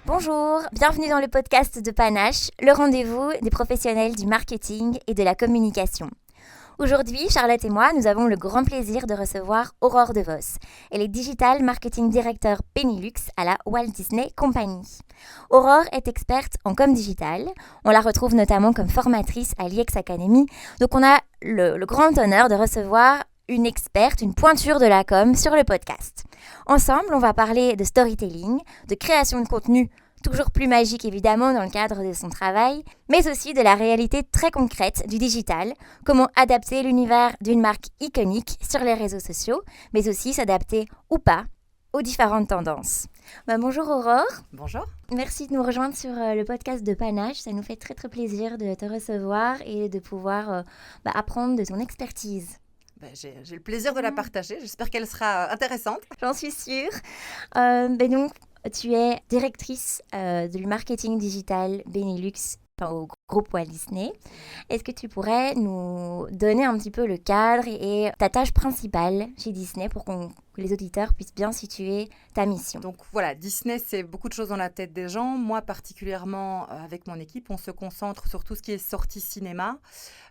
Bonjour, bienvenue dans le podcast de Panache, le rendez-vous des professionnels du marketing et de la communication. Aujourd'hui, Charlotte et moi, nous avons le grand plaisir de recevoir Aurore DeVos. Elle est Digital Marketing Director Benelux à la Walt Disney Company. Aurore est experte en com digital. On la retrouve notamment comme formatrice à l'IEX Academy. Donc on a le grand honneur de recevoir une experte, une pointure de la com sur le podcast. Ensemble, on va parler de storytelling, de création de contenu, toujours plus magique évidemment dans le cadre de son travail, mais aussi de la réalité très concrète du digital, comment adapter l'univers d'une marque iconique sur les réseaux sociaux, mais aussi s'adapter ou pas aux différentes tendances. Bonjour Aurore. Bonjour. Merci de nous rejoindre sur le podcast de Panache. Ça nous fait très très plaisir de te recevoir et de pouvoir apprendre de ton expertise. J'ai le plaisir de la partager. J'espère qu'elle sera intéressante. J'en suis sûre. Donc, tu es directrice du marketing digital Benelux au groupe Walt Disney. Est-ce que tu pourrais nous donner un petit peu le cadre et ta tâche principale chez Disney pour que les auditeurs puissent bien situer ta mission? Donc voilà, Disney, c'est beaucoup de choses dans la tête des gens. Moi, particulièrement, avec mon équipe, on se concentre sur tout ce qui est sortie cinéma,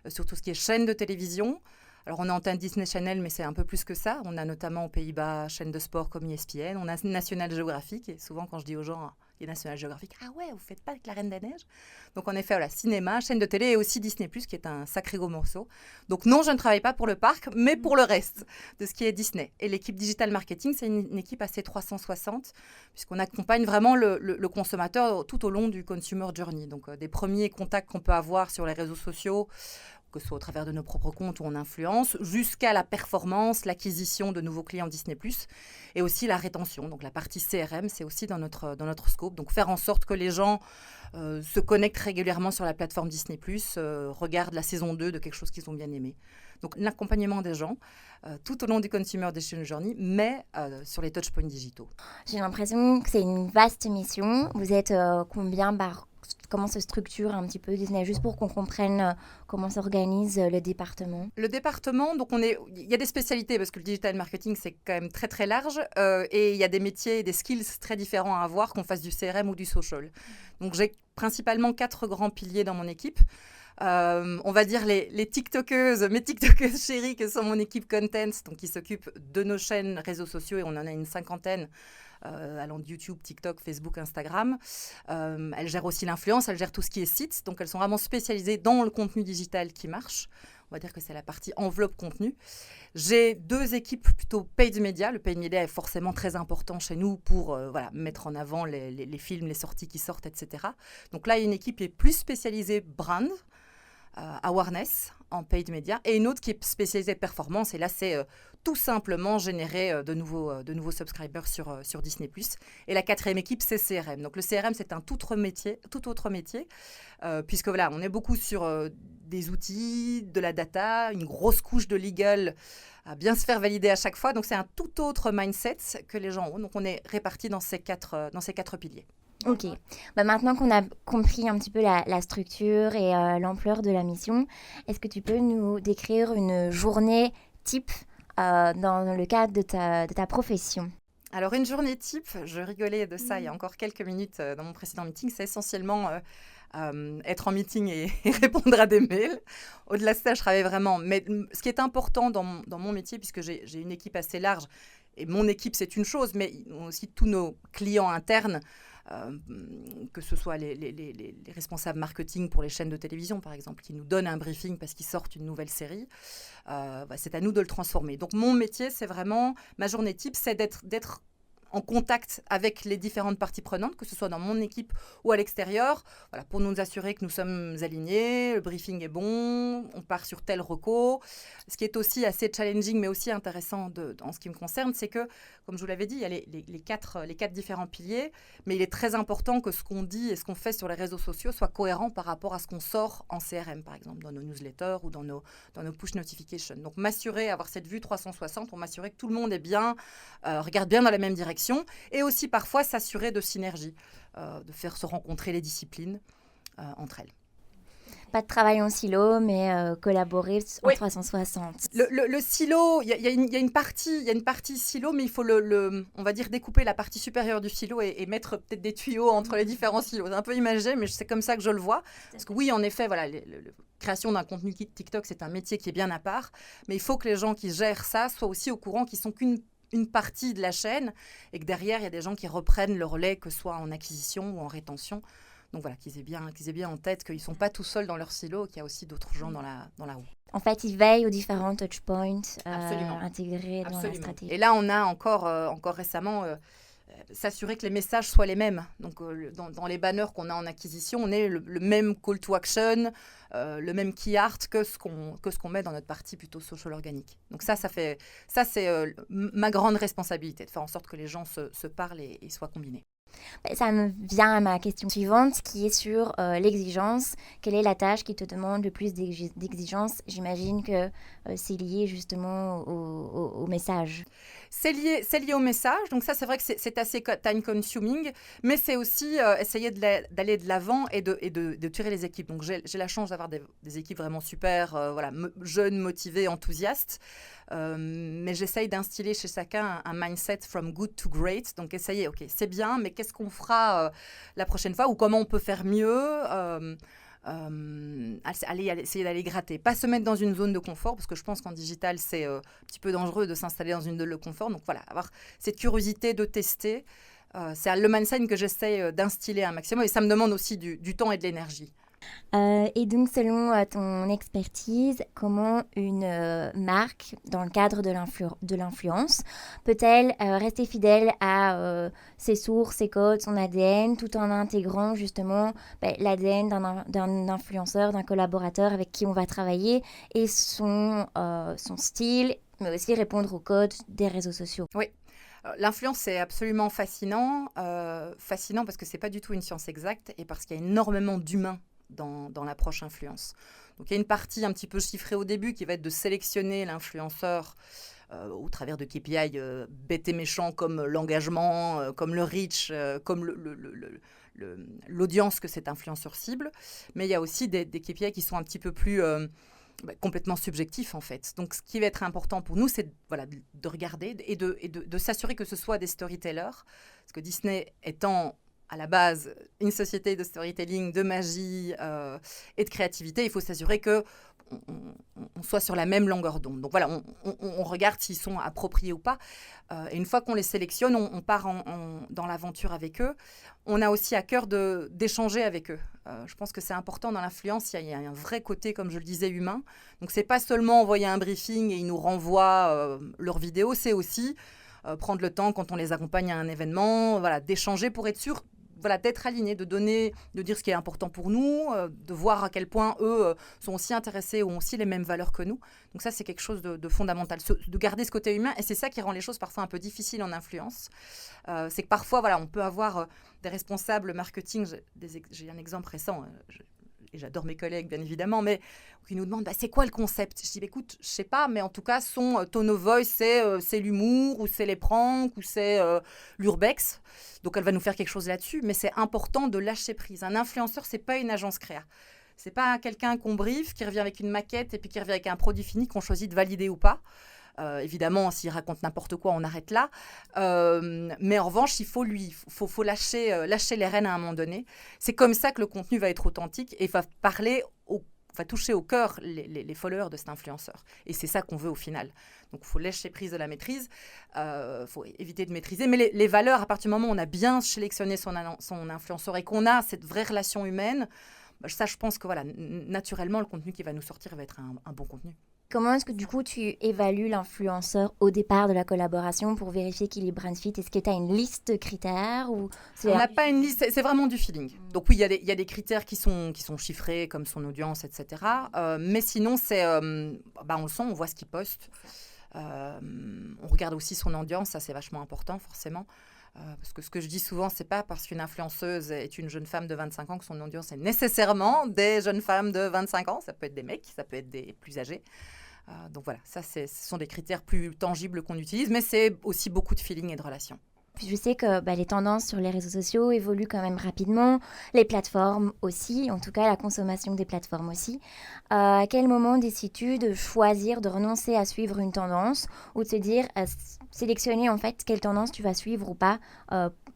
sur tout ce qui est chaîne de télévision. Alors, on a antenne Disney Channel, mais c'est un peu plus que ça. On a notamment aux Pays-Bas chaîne de sport comme ESPN. On a National Geographic. Et souvent, quand je dis aux gens, il y a National Geographic, ah ouais, vous ne faites pas avec la Reine des Neiges? Donc, en effet, voilà, cinéma, chaîne de télé et aussi Disney+, qui est un sacré gros morceau. Donc, non, je ne travaille pas pour le parc, mais pour le reste de ce qui est Disney. Et l'équipe Digital Marketing, c'est une équipe assez 360, puisqu'on accompagne vraiment le consommateur tout au long du consumer journey. Donc, des premiers contacts qu'on peut avoir sur les réseaux sociaux, que ce soit au travers de nos propres comptes ou en influence, jusqu'à la performance, l'acquisition de nouveaux clients Disney+, et aussi la rétention. Donc la partie CRM, c'est aussi dans notre scope. Donc faire en sorte que les gens se connectent régulièrement sur la plateforme Disney+, regardent la saison 2 de quelque chose qu'ils ont bien aimé. Donc l'accompagnement des gens tout au long du Consumer Decision Journey, mais sur les touchpoints digitaux. J'ai l'impression que c'est une vaste mission. Vous êtes combien comment se structure un petit peu Disney, juste pour qu'on comprenne comment s'organise le département? Le département, donc il y a des spécialités parce que le digital marketing, c'est quand même très très large et il y a des métiers et des skills très différents à avoir, qu'on fasse du CRM ou du social. Donc j'ai principalement 4 grands piliers dans mon équipe. On va dire les TikTokeuses, mes TikTokeuses chéries, que sont mon équipe Content, donc qui s'occupe de nos chaînes réseaux sociaux, et on en a une 50aine, allant de YouTube, TikTok, Facebook, Instagram. Elle gère aussi l'influence, elle gère tout ce qui est site, donc elles sont vraiment spécialisées dans le contenu digital qui marche. On va dire que c'est la partie enveloppe contenu. J'ai 2 équipes plutôt paid media. Le paid media est forcément très important chez nous pour mettre en avant les films, les sorties qui sortent, etc. Donc là, il y a une équipe qui est plus spécialisée brand, awareness en paid media, et une autre qui est spécialisée performance, et là c'est tout simplement générer de nouveaux subscribers sur Disney+. Et la 4e équipe, c'est CRM. Donc le CRM, c'est un tout autre métier, puisque voilà, on est beaucoup sur des outils, de la data, une grosse couche de legal à bien se faire valider à chaque fois. Donc c'est un tout autre mindset que les gens ont. Donc on est répartis dans ces quatre piliers. Ok. Maintenant qu'on a compris un petit peu la structure et l'ampleur de la mission, est-ce que tu peux nous décrire une journée type dans le cadre de ta profession? Alors, une journée type, je rigolais de ça il y a encore quelques minutes dans mon précédent meeting, c'est essentiellement être en meeting et répondre à des mails. Au-delà de ça, je travaille vraiment. Mais ce qui est important dans mon métier, puisque j'ai une équipe assez large, et mon équipe, c'est une chose, mais aussi tous nos clients internes, que ce soit les responsables marketing pour les chaînes de télévision, par exemple, qui nous donnent un briefing parce qu'ils sortent une nouvelle série, c'est à nous de le transformer. Donc, mon métier, c'est vraiment, ma journée type, c'est d'être en contact avec les différentes parties prenantes, que ce soit dans mon équipe ou à l'extérieur, voilà, pour nous assurer que nous sommes alignés, le briefing est bon, on part sur tel reco. Ce qui est aussi assez challenging, mais aussi intéressant en ce qui me concerne, c'est que, comme je vous l'avais dit, il y a les quatre différents piliers, mais il est très important que ce qu'on dit et ce qu'on fait sur les réseaux sociaux soit cohérent par rapport à ce qu'on sort en CRM, par exemple, dans nos newsletters ou dans nos push notifications. Donc, avoir cette vue 360 pour m'assurer que tout le monde est bien, regarde bien dans la même direction, et aussi parfois s'assurer de synergie, de faire se rencontrer les disciplines entre elles. Pas de travail en silo, mais collaborer en 360. Le silo, il y a une partie silo, mais il faut on va dire découper la partie supérieure du silo et mettre peut-être des tuyaux entre les différents silos. C'est un peu imagé, mais c'est comme ça que je le vois. Parce que oui, en effet, voilà, création d'un contenu TikTok, c'est un métier qui est bien à part, mais il faut que les gens qui gèrent ça soient aussi au courant qu'ils sont qu'une partie de la chaîne et que derrière, il y a des gens qui reprennent le relais, que ce soit en acquisition ou en rétention. Donc voilà, qu'ils aient bien en tête qu'ils ne sont pas tout seuls dans leur silo, qu'il y a aussi d'autres gens dans la roue. En fait, ils veillent aux différents touchpoints intégrés dans la stratégie. Et là, on a encore récemment s'assurer que les messages soient les mêmes. Donc, dans les banners qu'on a en acquisition, on est le même call to action, le même key art que ce qu'on met dans notre partie plutôt social organique. Donc ça c'est ma grande responsabilité, de faire en sorte que les gens se parlent et soient combinés. Ça me vient à ma question suivante qui est sur l'exigence. Quelle est la tâche qui te demande le plus d'exigence? J'imagine que c'est lié justement au message. C'est lié au message, donc ça c'est vrai que c'est assez time consuming, mais c'est aussi essayer d'aller de l'avant et de tirer les équipes. Donc j'ai la chance d'avoir des équipes vraiment super, jeunes, motivées, enthousiastes. Mais j'essaye d'instiller chez chacun un mindset from good to great. Donc essayer, ok, c'est bien, mais qu'est-ce qu'on fera la prochaine fois ou comment on peut faire mieux essayer d'aller gratter. Pas se mettre dans une zone de confort, parce que je pense qu'en digital, c'est un petit peu dangereux de s'installer dans une zone de confort. Donc voilà, avoir cette curiosité de tester. C'est le mindset que j'essaie d'instiller un maximum. Et ça me demande aussi du temps et de l'énergie. Et donc, selon ton expertise, comment une marque, dans le cadre de l'influence, peut-elle rester fidèle à ses sources, ses codes, son ADN, tout en intégrant justement l'ADN d'un influenceur, d'un collaborateur avec qui on va travailler et son style, mais aussi répondre aux codes des réseaux sociaux? Oui. L'influence, c'est absolument fascinant parce que ce n'est pas du tout une science exacte et parce qu'il y a énormément d'humains dans l'approche influence. Donc il y a une partie un petit peu chiffrée au début qui va être de sélectionner l'influenceur au travers de KPI bêtes et méchants comme l'engagement, comme le reach, comme l'audience que cet influenceur cible. Mais il y a aussi des KPI qui sont un petit peu plus complètement subjectifs en fait. Donc ce qui va être important pour nous, c'est de regarder et de s'assurer que ce soit des storytellers. Parce que Disney étant à la base une société de storytelling, de magie et de créativité, il faut s'assurer que on soit sur la même longueur d'onde. Donc voilà, on regarde s'ils sont appropriés ou pas. Et une fois qu'on les sélectionne, on part dans l'aventure avec eux. On a aussi à cœur d'échanger avec eux. Je pense que c'est important dans l'influence. Il y a un vrai côté, comme je le disais, humain. Donc c'est pas seulement envoyer un briefing et ils nous renvoient leurs vidéos, c'est aussi prendre le temps quand on les accompagne à un événement, d'échanger pour être sûr d'être alignés, de dire ce qui est important pour nous, de voir à quel point eux sont aussi intéressés ou ont aussi les mêmes valeurs que nous. Donc ça, c'est quelque chose de fondamental, de garder ce côté humain. Et c'est ça qui rend les choses parfois un peu difficiles en influence. C'est que parfois, on peut avoir des responsables marketing. J'ai un exemple récent. Et j'adore mes collègues, bien évidemment, mais qui nous demandent c'est quoi le concept? Je dis écoute, je sais pas, mais en tout cas, son tone of voice, c'est l'humour, ou c'est les pranks, ou c'est l'urbex. Donc, elle va nous faire quelque chose là-dessus, mais c'est important de lâcher prise. Un influenceur, c'est pas une agence créa. C'est pas quelqu'un qu'on brief, qui revient avec une maquette et puis qui revient avec un produit fini qu'on choisit de valider ou pas. Évidemment, s'il raconte n'importe quoi, on arrête là. Mais en revanche, il faut lâcher les rênes à un moment donné. C'est comme ça que le contenu va être authentique et va toucher au cœur les followers de cet influenceur. Et c'est ça qu'on veut au final. Donc, il faut lâcher prise de la maîtrise. Il faut éviter de maîtriser. Mais les valeurs, à partir du moment où on a bien sélectionné son influenceur et qu'on a cette vraie relation humaine, ça, je pense que naturellement, le contenu qui va nous sortir va être un bon contenu. Comment est-ce que du coup tu évalues l'influenceur au départ de la collaboration pour vérifier qu'il est brand fit? Est-ce que tu as une liste de critères ou On n'a pas une liste, c'est vraiment du feeling. Donc oui, il y a des critères qui sont chiffrés comme son audience, etc. Mais sinon, on le sent, on voit ce qu'il poste. On regarde aussi son audience, ça c'est vachement important forcément. Parce que ce que je dis souvent, c'est pas parce qu'une influenceuse est une jeune femme de 25 ans que son audience est nécessairement des jeunes femmes de 25 ans. Ça peut être des mecs, ça peut être des plus âgés. Donc voilà, ce sont des critères plus tangibles qu'on utilise, mais c'est aussi beaucoup de feeling et de relations. je sais que les tendances sur les réseaux sociaux évoluent quand même rapidement, les plateformes aussi, en tout cas la consommation des plateformes aussi. À quel moment décides-tu de choisir, de renoncer à suivre une tendance ou de se dire, sélectionner en fait quelle tendance tu vas suivre ou pas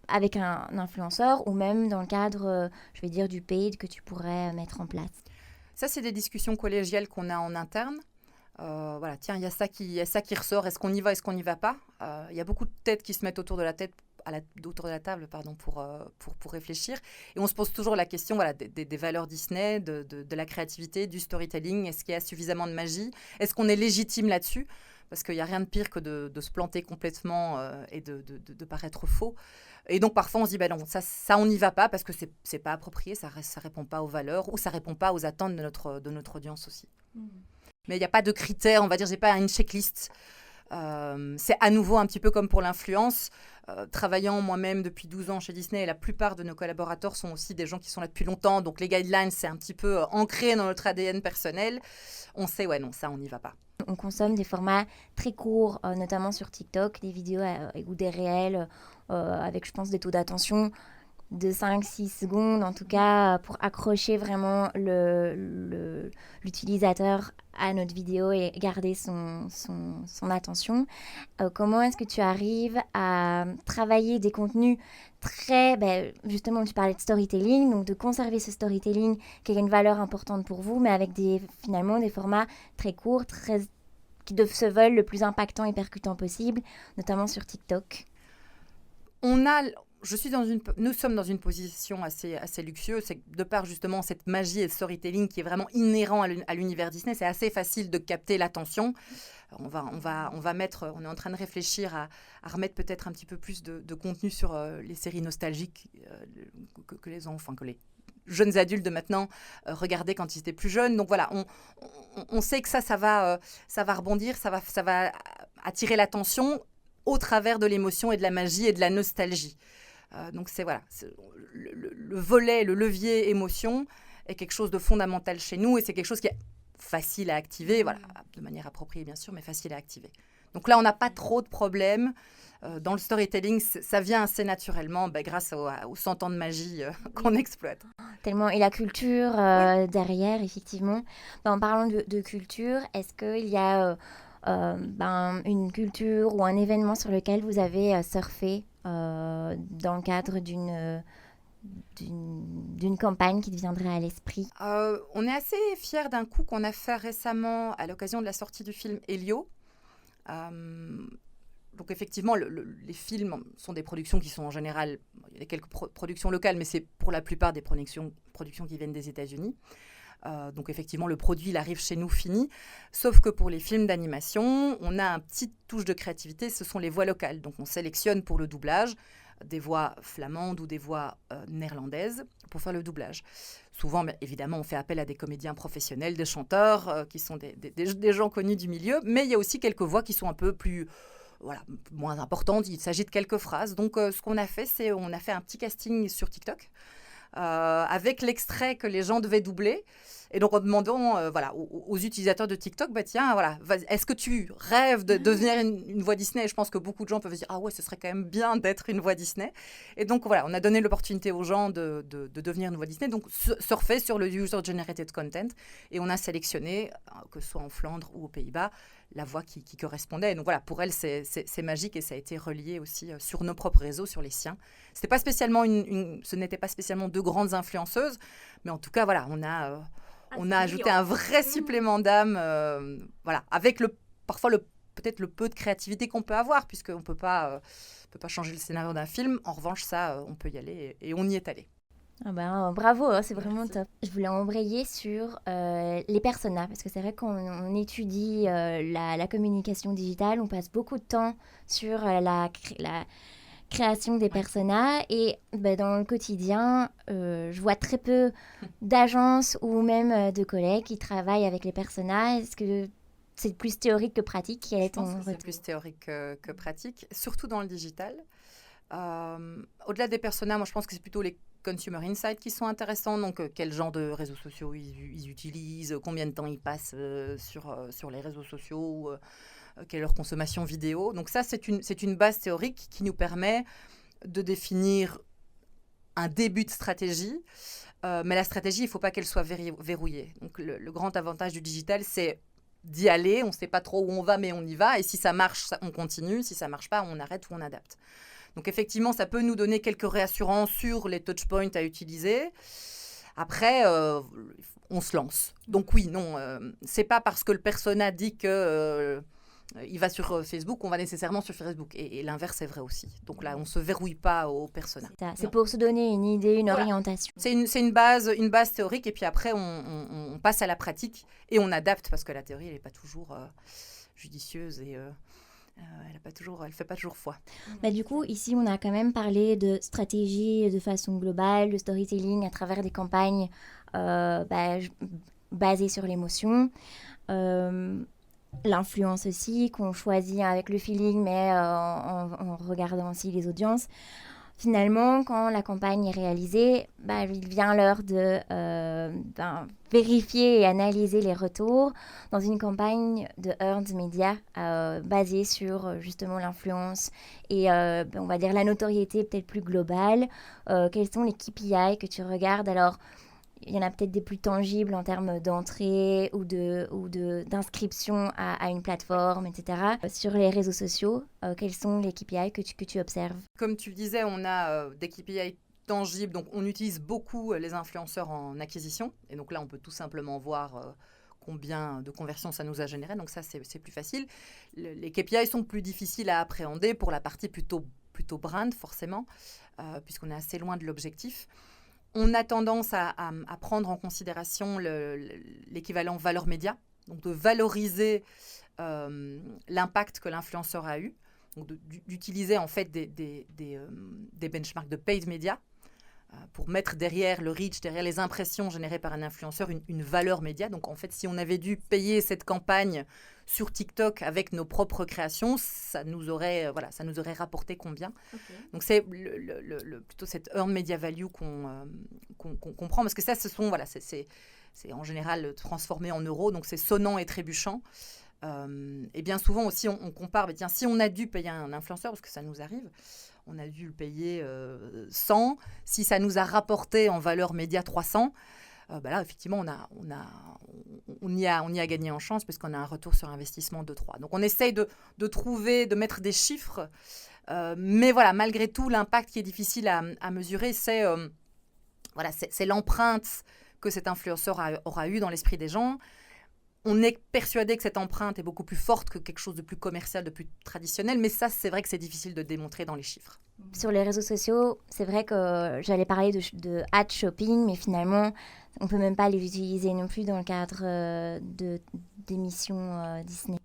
avec un influenceur ou même dans le cadre, je vais dire, du paid que tu pourrais mettre en place? Ça, c'est des discussions collégiales qu'on a en interne. Voilà, tiens, il y a ça qui ressort. Est-ce qu'on y va, est-ce qu'on n'y va pas? Il y a beaucoup de têtes qui se mettent autour de la table, pardon, pour réfléchir. Et on se pose toujours la question, voilà, des valeurs Disney, de la créativité, du storytelling. Est-ce qu'il y a suffisamment de magie? Est-ce qu'on est légitime là-dessus? Parce qu'il n'y a rien de pire que de se planter complètement et de paraître faux. Et donc, parfois, on se dit, non, ça on n'y va pas parce que c'est pas approprié, ça répond pas aux valeurs ou ça répond pas aux attentes de notre audience aussi. Mais il n'y a pas de critères, on va dire, j'ai pas une checklist. C'est à nouveau un petit peu comme pour l'influence. Travaillant moi-même depuis 12 ans chez Disney, et la plupart de nos collaborateurs sont aussi des gens qui sont là depuis longtemps. Donc les guidelines, c'est un petit peu ancré dans notre ADN personnel. On sait, non, ça, on n'y va pas. On consomme des formats très courts, notamment sur TikTok, des vidéos ou des réels avec, je pense, des taux d'attention de 5-6 secondes, en tout cas, pour accrocher vraiment l'utilisateur à notre vidéo et garder son attention. Comment est-ce que tu arrives à travailler des contenus très... justement, tu parlais de storytelling, donc de conserver ce storytelling qui a une valeur importante pour vous, mais avec finalement des formats très courts, qui se veulent le plus impactant et percutant possible, notamment sur TikTok. Nous sommes dans une position assez luxueuse, c'est que de par justement cette magie et le storytelling qui est vraiment inhérent à l'univers Disney, c'est assez facile de capter l'attention. On est en train de réfléchir à remettre peut-être un petit peu plus de contenu sur les séries nostalgiques que les enfants, que les jeunes adultes de maintenant regardaient quand ils étaient plus jeunes. Donc voilà, on sait que ça va rebondir, ça va attirer l'attention au travers de l'émotion et de la magie et de la nostalgie. Donc le volet, le levier émotion est quelque chose de fondamental chez nous et c'est quelque chose qui est facile à activer, voilà, de manière appropriée bien sûr, mais facile à activer. Donc là, on n'a pas trop de problèmes. Dans le storytelling, ça vient assez naturellement grâce aux 100 ans de magie qu'on exploite. Tellement. Et la culture derrière, effectivement. En parlant de culture, est-ce qu'il y a une culture ou un événement sur lequel vous avez surfé dans le cadre d'une campagne qui te viendrait à l'esprit? On est assez fiers d'un coup qu'on a fait récemment à l'occasion de la sortie du film Elio. Donc effectivement, les films sont des productions qui sont en général, il y a quelques productions locales, mais c'est pour la plupart des productions qui viennent des États-Unis. Donc effectivement, le produit, il arrive chez nous fini. Sauf que pour les films d'animation, on a une petite touche de créativité, ce sont les voix locales. Donc on sélectionne pour le doublage des voix flamandes ou des voix néerlandaises pour faire le doublage. Souvent, évidemment, on fait appel à des comédiens professionnels, des chanteurs qui sont des gens connus du milieu, mais il y a aussi quelques voix qui sont un peu plus... moins importantes, il s'agit de quelques phrases. Donc ce qu'on a fait, c'est on a fait un petit casting sur TikTok avec l'extrait que les gens devaient doubler. Et donc, en demandant aux utilisateurs de TikTok, est-ce que tu rêves de devenir une voix Disney? Et je pense que beaucoup de gens peuvent se dire, ah ouais, ce serait quand même bien d'être une voix Disney. Et donc, voilà, on a donné l'opportunité aux gens de devenir une voix Disney. Donc, surfer sur le user-generated content. Et on a sélectionné, que ce soit en Flandre ou aux Pays-Bas, la voix qui correspondait. Et donc, voilà, pour elle, c'est magique et ça a été relié aussi sur nos propres réseaux, sur les siens. Ce n'était pas spécialement deux grandes influenceuses, mais en tout cas, voilà, on a ajouté un vrai supplément d'âme, avec parfois peut-être le peu de créativité qu'on peut avoir, puisqu'on ne peut pas changer le scénario d'un film. En revanche, ça, on peut y aller et on y est allé. Bravo, c'est vraiment top. Je voulais embrayer sur les personas, parce que c'est vrai qu'on étudie la communication digitale, on passe beaucoup de temps sur la création des personas et dans le quotidien, je vois très peu d'agences ou même de collègues qui travaillent avec les personas. Est-ce que c'est plus théorique que pratique? Je pense que c'est plus théorique que pratique, surtout dans le digital. Au-delà des personas, moi je pense que c'est plutôt consumer insights qui sont intéressants. Donc, quel genre de réseaux sociaux ils utilisent, combien de temps ils passent sur les réseaux sociaux, quelle est leur consommation vidéo. Donc ça, c'est une base théorique qui nous permet de définir un début de stratégie. Mais la stratégie, il ne faut pas qu'elle soit verrouillée. Donc, le grand avantage du digital, c'est d'y aller. On ne sait pas trop où on va, mais on y va. Et si ça marche, on continue. Si ça ne marche pas, on arrête ou on adapte. Donc, effectivement, ça peut nous donner quelques réassurances sur les touchpoints à utiliser. Après, on se lance. Donc, oui, non, ce n'est pas parce que le persona dit que... il va sur Facebook, on va nécessairement sur Facebook. Et l'inverse est vrai aussi. Donc là, on ne se verrouille pas au persona. C'est pour se donner une idée, une orientation. C'est une base théorique et puis après, on passe à la pratique et on adapte parce que la théorie, elle n'est pas toujours judicieuse et elle ne fait pas toujours foi. Du coup, ici, on a quand même parlé de stratégie de façon globale, de storytelling à travers des campagnes basées sur l'émotion. L'influence aussi, qu'on choisit avec le feeling, mais en regardant aussi les audiences. Finalement, quand la campagne est réalisée, il vient l'heure de vérifier et analyser les retours dans une campagne de earned media basée sur justement l'influence et on va dire la notoriété peut-être plus globale. Quels sont les KPI que tu regardes? Alors, il y en a peut-être des plus tangibles en termes d'entrée ou d'inscription à une plateforme, etc. Sur les réseaux sociaux, quels sont les KPI que tu observes? Comme tu le disais, on a des KPI tangibles. Donc, on utilise beaucoup les influenceurs en acquisition. Et donc là, on peut tout simplement voir combien de conversions ça nous a généré. Donc ça, c'est plus facile. Les KPI sont plus difficiles à appréhender pour la partie plutôt brand, forcément, puisqu'on est assez loin de l'objectif. On a tendance à prendre en considération l'équivalent valeur média, donc de valoriser l'impact que l'influenceur a eu, donc d'utiliser en fait des benchmarks de paid media pour mettre derrière le reach, derrière les impressions générées par un influenceur, une valeur média. Donc en fait, si on avait dû payer cette campagne sur TikTok avec nos propres créations, ça nous aurait rapporté combien? Okay. Donc c'est plutôt cette earned media value qu'on prend, parce que ça, c'est en général transformé en euros, donc c'est sonnant et trébuchant. Et bien souvent aussi, on compare, tiens, si on a dû payer un influenceur, parce que ça nous arrive, on a dû le payer 100, si ça nous a rapporté en valeur média 300, là, effectivement, on y a gagné en chance puisqu'on a un retour sur investissement de 3. Donc, on essaye de trouver, de mettre des chiffres. Mais voilà, malgré tout, l'impact qui est difficile à mesurer, c'est l'empreinte que cet influenceur aura eue dans l'esprit des gens. On est persuadé que cette empreinte est beaucoup plus forte que quelque chose de plus commercial, de plus traditionnel. Mais ça, c'est vrai que c'est difficile de démontrer dans les chiffres. Sur les réseaux sociaux, c'est vrai que j'allais parler de ad shopping, mais finalement, on ne peut même pas les utiliser non plus dans le cadre d'émissions Disney.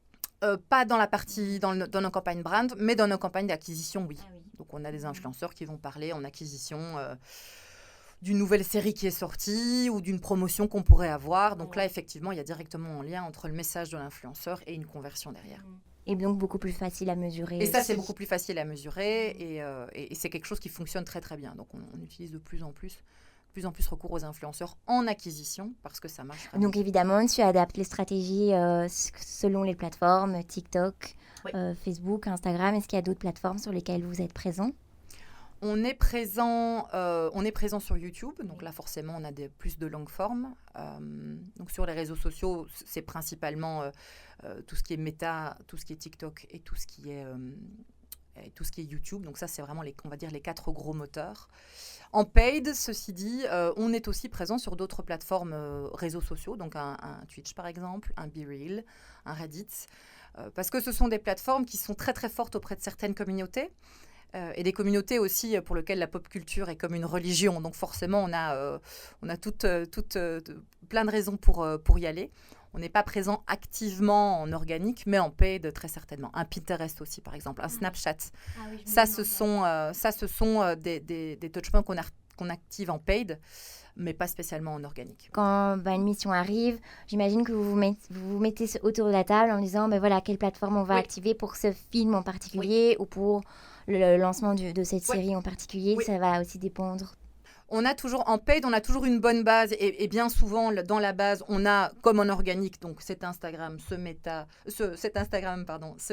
Pas dans la partie, dans nos campagnes brand, mais dans nos campagnes d'acquisition, oui. Ah oui. Donc, on a des influenceurs qui vont parler en acquisition d'une nouvelle série qui est sortie ou d'une promotion qu'on pourrait avoir. Donc là, effectivement, il y a directement un lien entre le message de l'influenceur et une conversion derrière. Et donc beaucoup plus facile à mesurer. Et ça, c'est beaucoup plus facile à mesurer et c'est quelque chose qui fonctionne très très bien. Donc on utilise de plus en plus recours aux influenceurs en acquisition parce que ça marche vraiment. Donc évidemment, tu adaptes les stratégies selon les plateformes, TikTok, oui. Facebook, Instagram. Est-ce qu'il y a d'autres plateformes sur lesquelles vous êtes présents ? On est présent sur YouTube, donc là forcément on a plus de longue forme. Donc sur les réseaux sociaux, c'est principalement tout ce qui est Meta, tout ce qui est TikTok et tout ce qui est YouTube. Donc ça c'est vraiment on va dire les 4 gros moteurs. En paid, ceci dit, on est aussi présent sur d'autres plateformes réseaux sociaux, donc un Twitch par exemple, un BeReal, un Reddit, parce que ce sont des plateformes qui sont très très fortes auprès de certaines communautés. Et des communautés aussi pour lesquelles la pop culture est comme une religion. Donc forcément, on a toutes plein de raisons pour y aller. On n'est pas présent activement en organique, mais en paid très certainement. Un Pinterest aussi, par exemple, un Snapchat. Ah oui, ça, ce sont des touchpoints qu'on active en paid, mais pas spécialement en organique. Quand une mission arrive, j'imagine que vous vous mettez autour de la table en disant voilà, quelle plateforme on va activer pour ce film en particulier ou pour le lancement de cette série en particulier. Ça va aussi dépendre. On a toujours, en paid, on a toujours une bonne base et bien souvent, dans la base, on a, comme en organique, donc cet Instagram, ce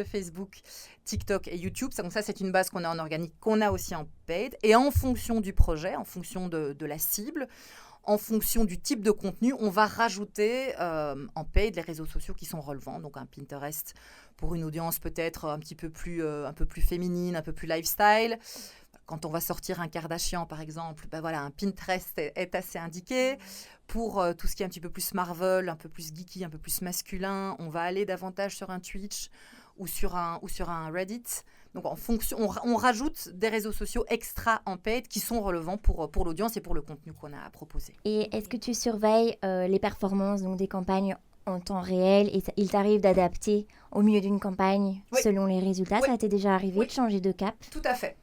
Facebook, TikTok et YouTube. Donc ça, c'est une base qu'on a en organique, qu'on a aussi en paid. Et en fonction du projet, en fonction de la cible, en fonction du type de contenu, on va rajouter en paid les réseaux sociaux qui sont relevants. Donc un Pinterest pour une audience peut-être un peu plus féminine, un peu plus lifestyle. Quand on va sortir un Kardashian, par exemple, un Pinterest est assez indiqué. Pour tout ce qui est un petit peu plus Marvel, un peu plus geeky, un peu plus masculin, on va aller davantage sur un Twitch ou sur un Reddit. Donc, en fonction, on rajoute des réseaux sociaux extra en paid qui sont relevants pour l'audience et pour le contenu qu'on a à proposer. Et est-ce que tu surveilles les performances donc, des campagnes en temps réel et il t'arrive d'adapter au milieu d'une campagne selon les résultats? Ça t'est déjà arrivé de changer de cap? Tout à fait.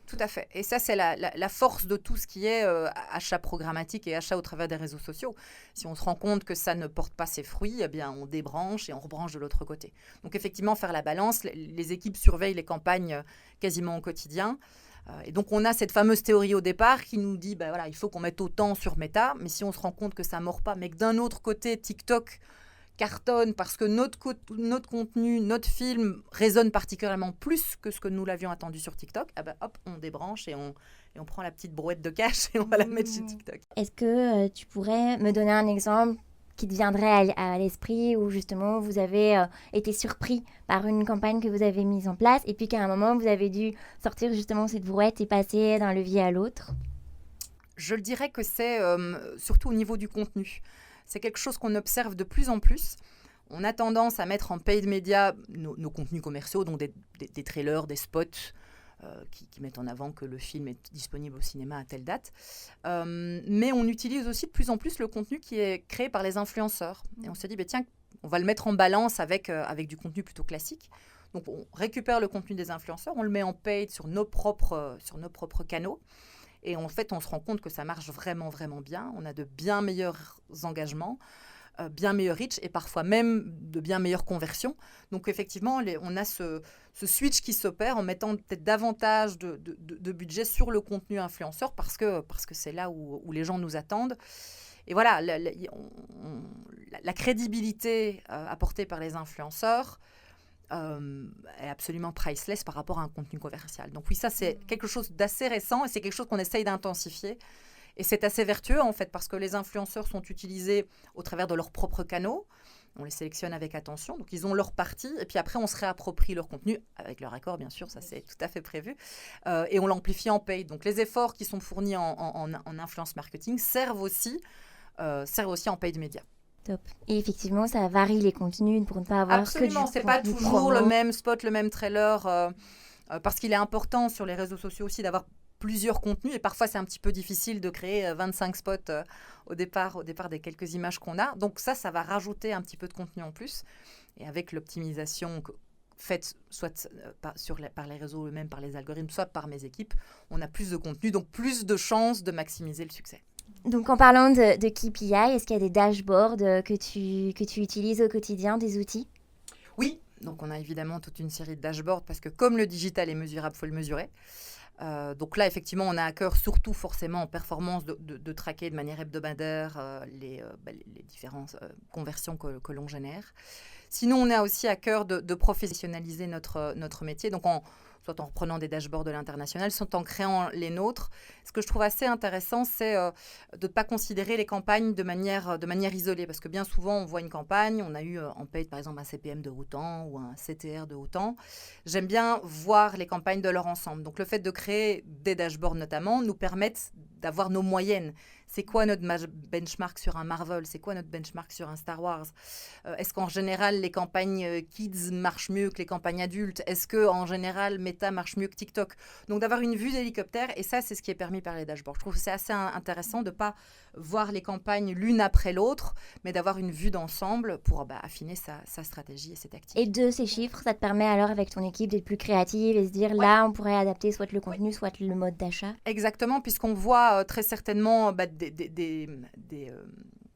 Et ça, c'est la force de tout ce qui est achat programmatique et achat au travers des réseaux sociaux. Si on se rend compte que ça ne porte pas ses fruits, eh bien, on débranche et on rebranche de l'autre côté. Donc effectivement, faire la balance, les équipes surveillent les campagnes quasiment au quotidien. Et donc, on a cette fameuse théorie au départ qui nous dit, il faut qu'on mette autant sur Meta, mais si on se rend compte que ça ne mord pas, mais que d'un autre côté, TikTok cartonne parce que notre contenu, notre film résonne particulièrement plus que ce que nous l'avions attendu sur TikTok, hop, on débranche et on prend la petite brouette de cash et on va la mettre chez TikTok. Est-ce que tu pourrais me donner un exemple qui te viendrait à l'esprit où justement vous avez été surpris par une campagne que vous avez mise en place et puis qu'à un moment vous avez dû sortir justement cette brouette et passer d'un levier à l'autre? Je le dirais que c'est surtout au niveau du contenu. C'est quelque chose qu'on observe de plus en plus. On a tendance à mettre en paid media nos contenus commerciaux, donc des trailers, des spots qui mettent en avant que le film est disponible au cinéma à telle date. Mais on utilise aussi de plus en plus le contenu qui est créé par les influenceurs. Et on se dit, tiens, on va le mettre en balance avec du contenu plutôt classique. Donc on récupère le contenu des influenceurs, on le met en paid sur nos propres canaux. Et en fait, on se rend compte que ça marche vraiment, vraiment bien. On a de bien meilleurs engagements, bien meilleurs reach et parfois même de bien meilleures conversions. Donc, effectivement, on a ce switch qui s'opère en mettant peut-être davantage de budget sur le contenu influenceur parce que c'est là où les gens nous attendent. Et voilà, la crédibilité apportée par les influenceurs est absolument priceless par rapport à un contenu commercial. Donc oui, ça c'est quelque chose d'assez récent et c'est quelque chose qu'on essaye d'intensifier. Et c'est assez vertueux en fait parce que les influenceurs sont utilisés au travers de leurs propres canaux. On les sélectionne avec attention, donc ils ont leur partie et puis après on se réapproprie leur contenu avec leur accord bien sûr, ça c'est tout à fait prévu et on l'amplifie en paid. Donc les efforts qui sont fournis en influence marketing servent aussi en paid media. Top. Et effectivement, ça varie les contenus pour ne pas avoir absolument, c'est pas toujours le même spot, le même trailer, parce qu'il est important sur les réseaux sociaux aussi d'avoir plusieurs contenus et parfois c'est un petit peu difficile de créer 25 spots au départ des quelques images qu'on a. Donc ça va rajouter un petit peu de contenu en plus et avec l'optimisation faite soit par les réseaux eux-mêmes, par les algorithmes, soit par mes équipes, on a plus de contenu, donc plus de chances de maximiser le succès. Donc, en parlant de KPI, est-ce qu'il y a des dashboards que tu utilises au quotidien, des outils? Oui, donc on a évidemment toute une série de dashboards parce que comme le digital est mesurable, il faut le mesurer. Donc là, effectivement, on a à cœur surtout forcément en performance de traquer de manière hebdomadaire les différentes conversions que l'on génère. Sinon, on a aussi à cœur de professionnaliser notre métier. Donc, soit en reprenant des dashboards de l'international, soit en créant les nôtres. Ce que je trouve assez intéressant, c'est de ne pas considérer les campagnes de manière isolée. Parce que bien souvent, on voit une campagne, on a eu en paid, par exemple, un CPM de autant ou un CTR de autant. J'aime bien voir les campagnes de leur ensemble. Donc, le fait de créer des dashboards, notamment, nous permettent d'avoir nos moyennes. C'est quoi notre benchmark sur un Marvel? C'est quoi notre benchmark sur un Star Wars? Est-ce qu'en général, les campagnes kids marchent mieux que les campagnes adultes? Est-ce qu'en général, Meta marche mieux que TikTok? Donc, d'avoir une vue d'hélicoptère, et ça, c'est ce qui est permis par les dashboards. Je trouve que c'est assez intéressant de ne pas voir les campagnes l'une après l'autre, mais d'avoir une vue d'ensemble pour affiner sa stratégie et ses tactiques. Et de ces chiffres, ça te permet alors, avec ton équipe, d'être plus créative et se dire, là, on pourrait adapter soit le contenu, soit le mode d'achat? Exactement, puisqu'on voit très certainement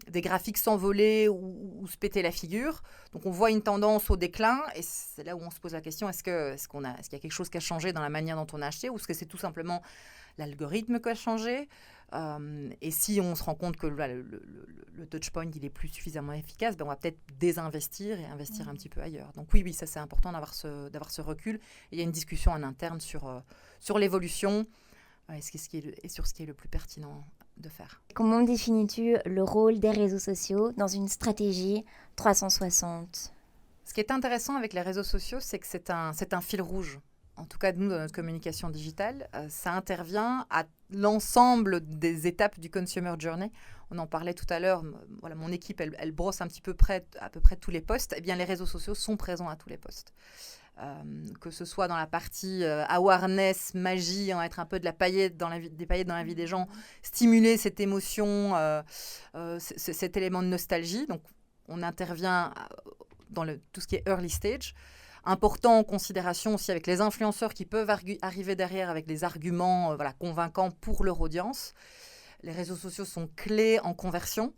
des graphiques s'envoler ou se péter la figure. Donc on voit une tendance au déclin et c'est là où on se pose la question, est-ce qu'il y a quelque chose qui a changé dans la manière dont on a acheté ou est-ce que c'est tout simplement l'algorithme qui a changé et si on se rend compte que le touchpoint il est plus suffisamment efficace, ben on va peut-être désinvestir et investir un petit peu ailleurs. Donc oui, ça c'est important d'avoir ce recul. Et il y a une discussion en interne sur l'évolution et sur ce qui est le plus pertinent de faire. Comment définis-tu le rôle des réseaux sociaux dans une stratégie 360 ? Ce qui est intéressant avec les réseaux sociaux, c'est que c'est un fil rouge. En tout cas, nous, dans notre communication digitale, ça intervient à l'ensemble des étapes du consumer journey. On en parlait tout à l'heure. Voilà, mon équipe, elle brosse à peu près tous les postes. Eh bien, les réseaux sociaux sont présents à tous les postes. Que ce soit dans la partie awareness, magie, être un peu des paillettes dans la vie des gens, stimuler cette émotion, cet élément de nostalgie. Donc, on intervient dans tout ce qui est early stage. Important en considération aussi avec les influenceurs qui peuvent arriver derrière avec des arguments convaincants pour leur audience. Les réseaux sociaux sont clés en conversion.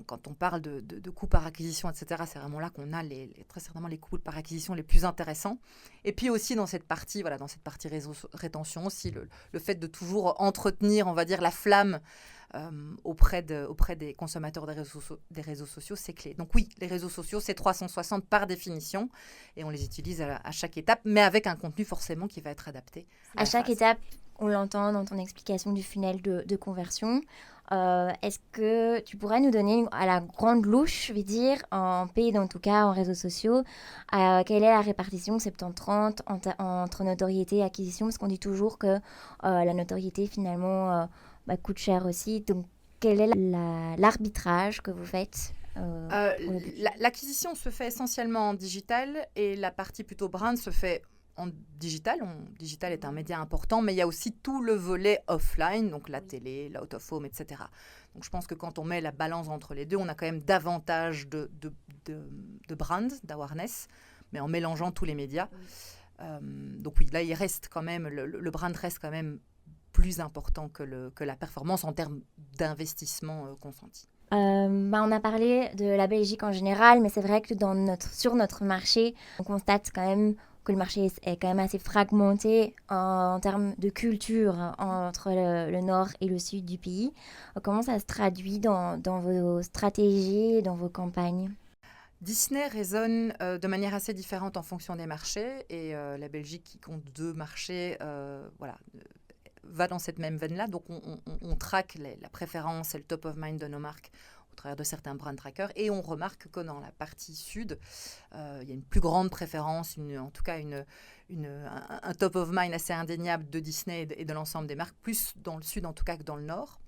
Quand on parle de coûts par acquisition, etc., c'est vraiment là qu'on a très certainement les coûts par acquisition les plus intéressants. Et puis aussi dans cette partie réseau rétention aussi, le fait de toujours entretenir, on va dire, la flamme auprès des consommateurs des réseaux sociaux, c'est clé. Donc oui, les réseaux sociaux, c'est 360 par définition et on les utilise à chaque étape, mais avec un contenu forcément qui va être adapté. À chaque étape, on l'entend dans ton explication du funnel de conversion. Est-ce que tu pourrais nous donner à la grande louche, je vais dire, en paid en tout cas, en réseaux sociaux, quelle est la répartition 70-30 entre notoriété et acquisition? Parce qu'on dit toujours que la notoriété finalement coûte cher aussi. Donc quel est l'arbitrage que vous faites L'acquisition se fait essentiellement en digital et la partie plutôt brand se fait en digital. Digital est un média important, mais il y a aussi tout le volet offline, donc la télé, l'out of home, etc. Donc je pense que quand on met la balance entre les deux, on a quand même davantage de brand, d'awareness, mais en mélangeant tous les médias. Donc oui, là, il reste quand même, le brand reste quand même plus important que la performance en termes d'investissement consenti. On a parlé de la Belgique en général, mais c'est vrai que sur notre marché, on constate quand même que le marché est quand même assez fragmenté en termes de culture entre le nord et le sud du pays. Comment ça se traduit dans vos stratégies, dans vos campagnes ? Disney résonne de manière assez différente en fonction des marchés et la Belgique, qui compte 2 marchés, va dans cette même veine-là. Donc on traque la préférence et le top of mind de nos marques au travers de certains brand trackers et on remarque que dans la partie sud, il y a une plus grande préférence, en tout cas un top of mind assez indéniable de Disney et de l'ensemble des marques, plus dans le sud en tout cas que dans le nord.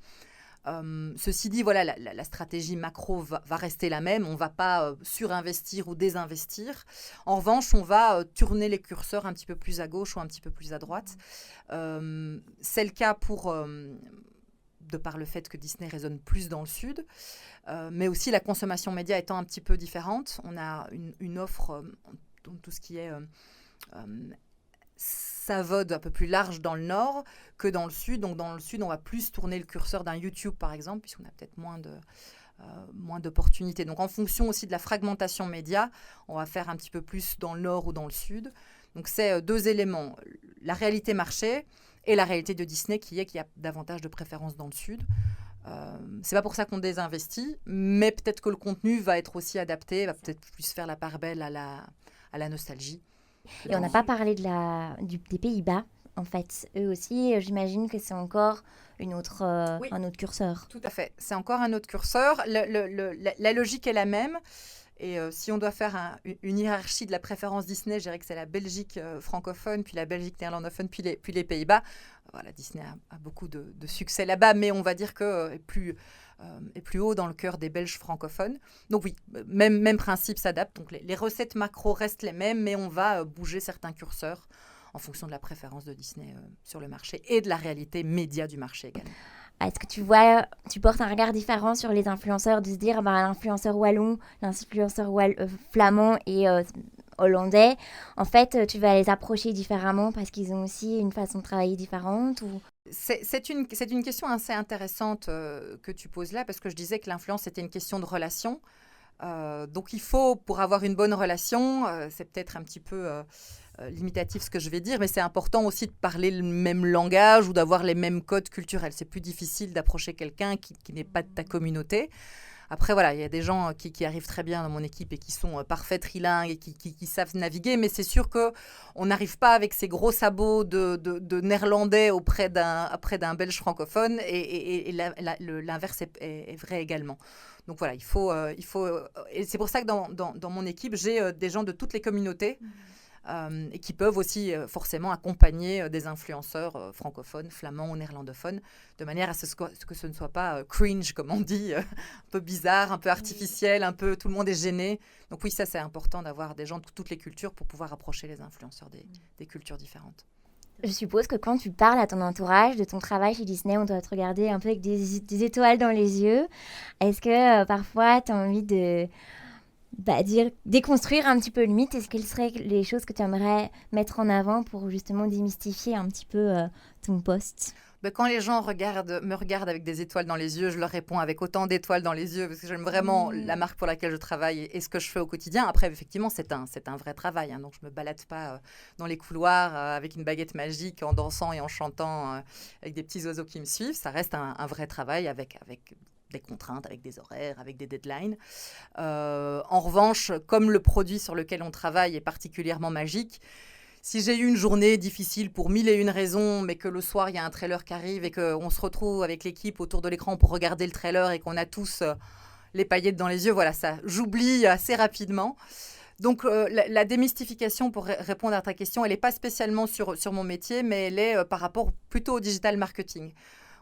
Ceci dit, voilà, la stratégie macro va rester la même. On ne va pas surinvestir ou désinvestir. En revanche, on va tourner les curseurs un petit peu plus à gauche ou un petit peu plus à droite. C'est le cas de par le fait que Disney résonne plus dans le sud, mais aussi la consommation média étant un petit peu différente. On a une offre, tout ce qui est SAVOD un peu plus large dans le nord que dans le sud. Donc dans le sud, on va plus tourner le curseur d'un YouTube, par exemple, puisqu'on a peut-être moins d'opportunités. Donc en fonction aussi de la fragmentation média, on va faire un petit peu plus dans le nord ou dans le sud. Donc c'est 2 éléments, la réalité marché et la réalité de Disney qui y a davantage de préférence dans le sud. C'est pas pour ça qu'on désinvestit, mais peut-être que le contenu va être aussi adapté, va peut-être plus faire la part belle à la nostalgie. Et on n'a pas parlé des Pays-Bas, en fait. Eux aussi, j'imagine que c'est encore un autre curseur. Tout à fait. C'est encore un autre curseur. La logique est la même. Et si on doit faire une hiérarchie de la préférence Disney, je dirais que c'est la Belgique francophone, puis la Belgique néerlandophone, puis les Pays-Bas. Voilà, Disney a beaucoup de succès là-bas, mais on va dire que est plus haut dans le cœur des Belges francophones. Donc oui, même principe s'adapte. Donc les recettes macro restent les mêmes, mais on va bouger certains curseurs en fonction de la préférence de Disney sur le marché et de la réalité média du marché également. Est-ce que tu portes un regard différent sur les influenceurs, de se dire l'influenceur wallon, l'influenceur flamand est hollandais, en fait, tu vas les approcher différemment parce qu'ils ont aussi une façon de travailler différente ou... C'est une question assez intéressante que tu poses là, parce que je disais que l'influence était une question de relation. Donc il faut, pour avoir une bonne relation, c'est peut-être un petit peu limitatif ce que je vais dire, mais c'est important aussi de parler le même langage ou d'avoir les mêmes codes culturels. C'est plus difficile d'approcher quelqu'un qui n'est pas de ta communauté. Après, voilà, il y a des gens qui arrivent très bien dans mon équipe et qui sont parfaits trilingues et qui savent naviguer, mais c'est sûr qu'on n'arrive pas avec ces gros sabots de néerlandais auprès d'un belge francophone, et l'inverse est vrai également. Donc voilà, il faut et c'est pour ça que dans mon équipe, j'ai des gens de toutes les communautés. Et qui peuvent aussi forcément accompagner des influenceurs francophones, flamands ou néerlandophones, de manière à ce que ce ne soit pas cringe, comme on dit, un peu bizarre, un peu artificiel, un peu tout le monde est gêné. Donc oui, ça c'est important d'avoir des gens de toutes les cultures pour pouvoir approcher les influenceurs des cultures différentes. Je suppose que quand tu parles à ton entourage de ton travail chez Disney, on doit te regarder un peu avec des étoiles dans les yeux. Est-ce que parfois tu as envie de... déconstruire un petit peu le mythe? Est-ce quelles seraient les choses que tu aimerais mettre en avant pour justement démystifier un petit peu ton poste? Quand les gens me regardent avec des étoiles dans les yeux, je leur réponds avec autant d'étoiles dans les yeux, parce que j'aime vraiment la marque pour laquelle je travaille et ce que je fais au quotidien. Après, effectivement, c'est un vrai travail, hein, donc je ne me balade pas dans les couloirs avec une baguette magique en dansant et en chantant avec des petits oiseaux qui me suivent. Ça reste un vrai travail avec des contraintes, avec des horaires, avec des deadlines. En revanche, comme le produit sur lequel on travaille est particulièrement magique, si j'ai eu une journée difficile pour mille et une raisons, mais que le soir, il y a un trailer qui arrive et qu'on se retrouve avec l'équipe autour de l'écran pour regarder le trailer et qu'on a tous les paillettes dans les yeux, voilà, ça, j'oublie assez rapidement. Donc, la démystification, pour répondre à ta question, elle n'est pas spécialement sur mon métier, mais elle est par rapport plutôt au digital marketing,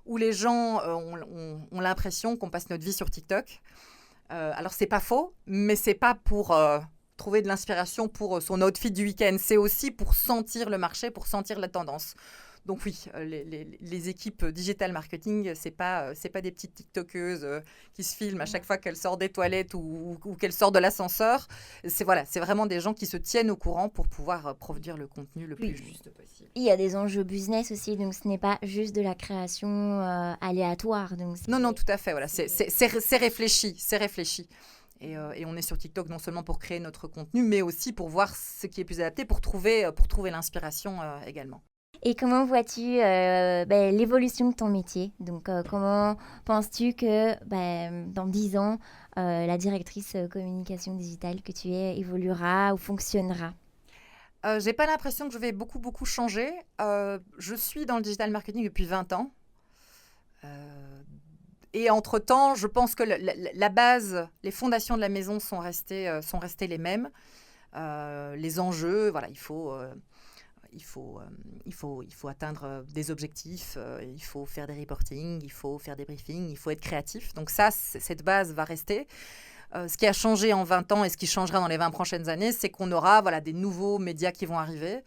où les gens ont l'impression qu'on passe notre vie sur TikTok. Alors, c'est pas faux, mais c'est pas pour trouver de l'inspiration pour son outfit du week-end. C'est aussi pour sentir le marché, pour sentir la tendance. Donc oui, les équipes digital marketing, c'est pas des petites tiktokeuses qui se filment à chaque fois qu'elles sortent des toilettes ou qu'elles sortent de l'ascenseur. C'est vraiment des gens qui se tiennent au courant pour pouvoir produire le contenu le plus juste possible. Il y a des enjeux business aussi, donc ce n'est pas juste de la création aléatoire. Donc non, tout à fait. Voilà, c'est réfléchi, Et on est sur TikTok non seulement pour créer notre contenu, mais aussi pour voir ce qui est plus adapté, pour trouver l'inspiration également. Et comment vois-tu l'évolution de ton métier? Donc, comment penses-tu que dans 10 ans, la directrice communication digitale que tu es évoluera ou fonctionnera? J'ai pas l'impression que je vais beaucoup changer. Je suis dans le digital marketing depuis 20 ans. Et entre-temps, je pense que la base, les fondations de la maison sont restées les mêmes. Les enjeux, voilà, il faut atteindre des objectifs, il faut faire des reportings, il faut faire des briefings, il faut être créatif. Donc ça, cette base va rester. Ce qui a changé en 20 ans et ce qui changera dans les 20 prochaines années, c'est qu'on aura des nouveaux médias qui vont arriver.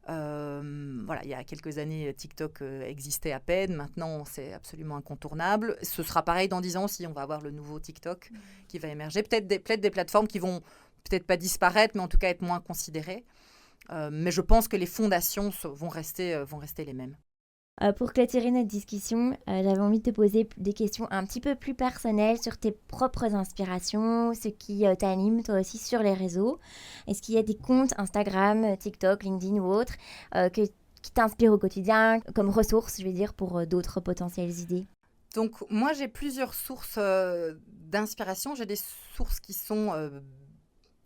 Il y a quelques années, TikTok existait à peine. Maintenant, c'est absolument incontournable. Ce sera pareil dans 10 ans aussi. On va avoir le nouveau TikTok qui va émerger. Peut-être des plateformes qui vont peut-être pas disparaître, mais en tout cas être moins considérées. Mais je pense que les fondations vont rester les mêmes. Pour clôturer notre discussion, j'avais envie de te poser des questions un petit peu plus personnelles sur tes propres inspirations, ce qui t'anime toi aussi sur les réseaux. Est-ce qu'il y a des comptes Instagram, TikTok, LinkedIn ou autres qui t'inspirent au quotidien comme ressources, je vais dire, pour d'autres potentielles idées? Donc moi, j'ai plusieurs sources d'inspiration. J'ai des sources qui sont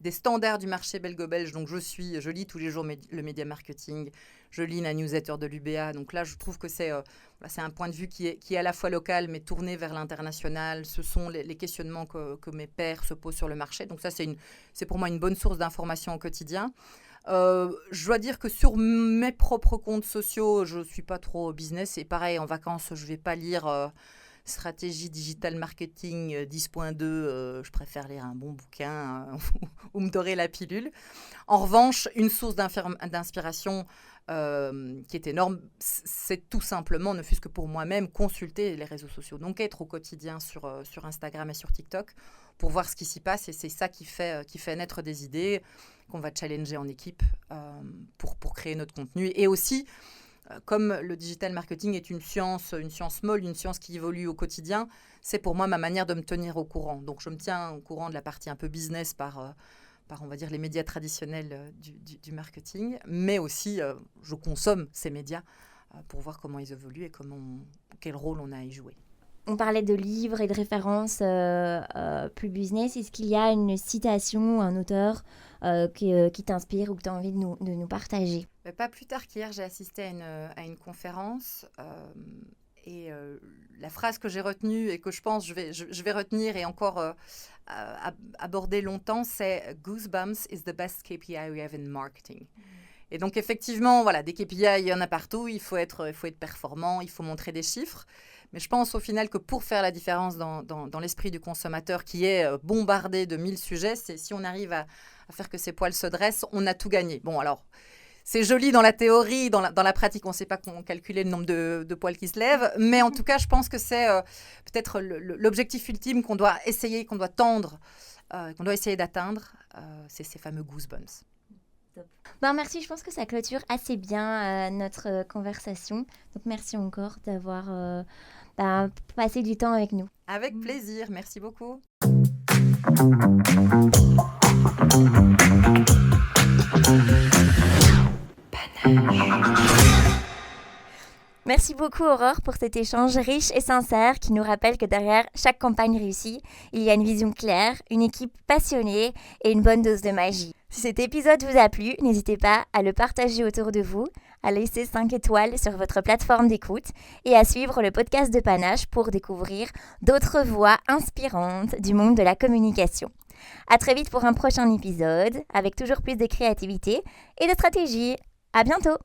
des standards du marché belgo-belge. Donc je lis tous les jours le média marketing. Je lis la newsletter de l'UBA. Donc là, je trouve que c'est un point de vue qui est à la fois local, mais tourné vers l'international. Ce sont les questionnements que mes pairs se posent sur le marché. Donc ça, c'est pour moi une bonne source d'information au quotidien. Je dois dire que sur mes propres comptes sociaux, je ne suis pas trop business. Et pareil, en vacances, je ne vais pas lire stratégie digital marketing 10.2. Je préfère lire un bon bouquin ou me dorer la pilule. En revanche, une source d'inspiration qui est énorme, c'est tout simplement, ne fût-ce que pour moi-même, consulter les réseaux sociaux. Donc être au quotidien sur Instagram et sur TikTok pour voir ce qui s'y passe. Et c'est ça qui fait naître des idées qu'on va challenger en équipe pour créer notre contenu. Et aussi, comme le digital marketing est une science molle, une science qui évolue au quotidien, c'est pour moi ma manière de me tenir au courant. Donc, je me tiens au courant de la partie un peu business par on va dire, les médias traditionnels du marketing, mais aussi, je consomme ces médias pour voir comment ils évoluent et quel rôle on a à y jouer. On parlait de livres et de références plus business. Est-ce qu'il y a une citation, un auteur qui t'inspire ou que tu as envie de nous partager ? Pas plus tard qu'hier, j'ai assisté à une conférence et la phrase que j'ai retenue et que je pense je vais retenir et encore aborder longtemps, c'est « Goosebumps is the best KPI we have in marketing ». Et donc effectivement, voilà, des KPI, il y en a partout, il faut être performant, il faut montrer des chiffres. Mais je pense au final que pour faire la différence dans l'esprit du consommateur qui est bombardé de 1000 sujets, c'est si on arrive à faire que ses poils se dressent, on a tout gagné. Bon, alors, c'est joli dans la théorie, dans la pratique, on ne sait pas calculer le nombre de poils qui se lèvent, mais en tout cas, je pense que c'est peut-être l'objectif ultime qu'on doit essayer, qu'on doit tendre, qu'on doit essayer d'atteindre, c'est ces fameux goosebumps. Merci, je pense que ça clôture assez bien notre conversation. Donc merci encore d'avoir passé du temps avec nous. Avec plaisir, merci beaucoup. Merci beaucoup Aurore pour cet échange riche et sincère qui nous rappelle que derrière chaque campagne réussie, il y a une vision claire, une équipe passionnée et une bonne dose de magie. Si cet épisode vous a plu, n'hésitez pas à le partager autour de vous, à laisser 5 étoiles sur votre plateforme d'écoute et à suivre le podcast de Panache pour découvrir d'autres voix inspirantes du monde de la communication. À très vite pour un prochain épisode avec toujours plus de créativité et de stratégie. À bientôt!